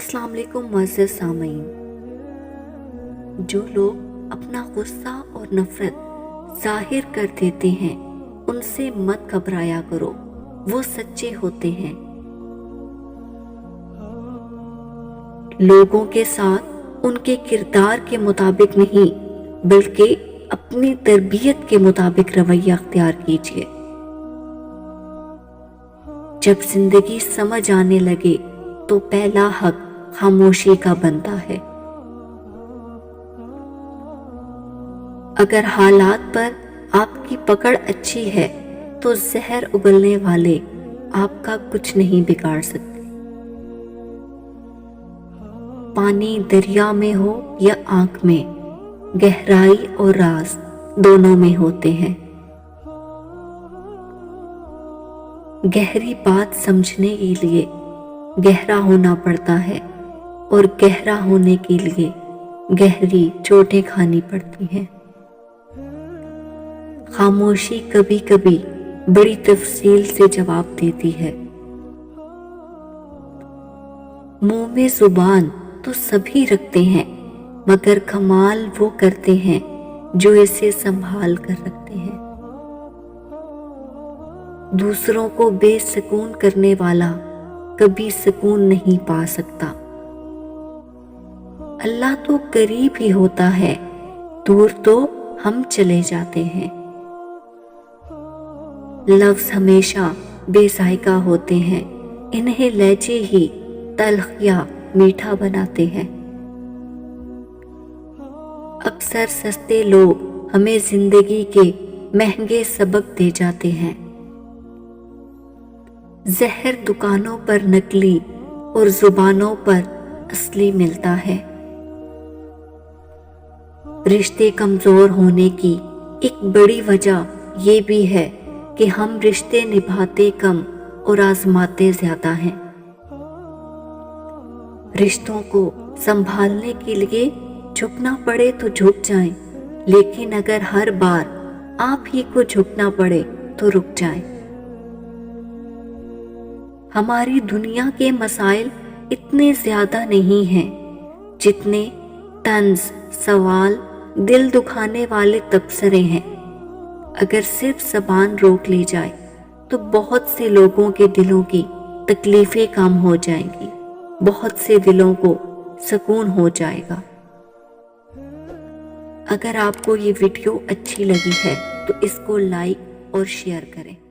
السلام علیکم معزز سامعین۔ جو لوگ اپنا غصہ اور نفرت ظاہر کر دیتے ہیں ان سے مت گھبرایا کرو، وہ سچے ہوتے ہیں۔ لوگوں کے ساتھ ان کے کردار کے مطابق نہیں بلکہ اپنی تربیت کے مطابق رویہ اختیار کیجیے۔ جب زندگی سمجھ آنے لگے تو پہلا حق خاموشی کا بنتا ہے۔ اگر حالات پر آپ کی پکڑ اچھی ہے تو زہر اگلنے والے آپ کا کچھ نہیں بگاڑ سکتے۔ پانی دریا میں ہو یا آنکھ میں، گہرائی اور راز دونوں میں ہوتے ہیں۔ گہری بات سمجھنے کے لیے گہرا ہونا پڑتا ہے اور گہرا ہونے کے لیے گہری چوٹیں کھانی پڑتی ہیں۔ خاموشی کبھی کبھی بڑی تفصیل سے جواب دیتی ہے۔ منہ میں زبان تو سبھی رکھتے ہیں مگر کمال وہ کرتے ہیں جو اسے سنبھال کر رکھتے ہیں۔ دوسروں کو بے سکون کرنے والا کبھی سکون نہیں پا سکتا۔ اللہ تو قریب ہی ہوتا ہے، دور تو ہم چلے جاتے ہیں۔ لفظ ہمیشہ بے ذائقہ ہوتے ہیں، انہیں لہجے ہی تلخ یا میٹھا بناتے ہیں۔ اکثر سستے لوگ ہمیں زندگی کے مہنگے سبق دے جاتے ہیں۔ زہر دکانوں پر نکلی اور زبانوں پر اصلی ملتا ہے۔ رشتے کمزور ہونے کی ایک بڑی وجہ یہ بھی ہے کہ ہم رشتے نبھاتے کم اور آزماتے زیادہ ہیں۔ رشتوں کو سنبھالنے کے لیے جھکنا پڑے تو جھک جائیں، لیکن اگر ہر بار آپ ہی کو جھکنا پڑے تو رک جائیں۔ ہماری دنیا کے مسائل اتنے زیادہ نہیں ہیں جتنے طنز، سوال، دل دکھانے والے تبصرے ہیں۔ اگر صرف زبان روک لی جائے تو بہت سے لوگوں کے دلوں کی تکلیفیں کم ہو جائیں گی، بہت سے دلوں کو سکون ہو جائے گا۔ اگر آپ کو یہ ویڈیو اچھی لگی ہے تو اس کو لائک اور شیئر کریں۔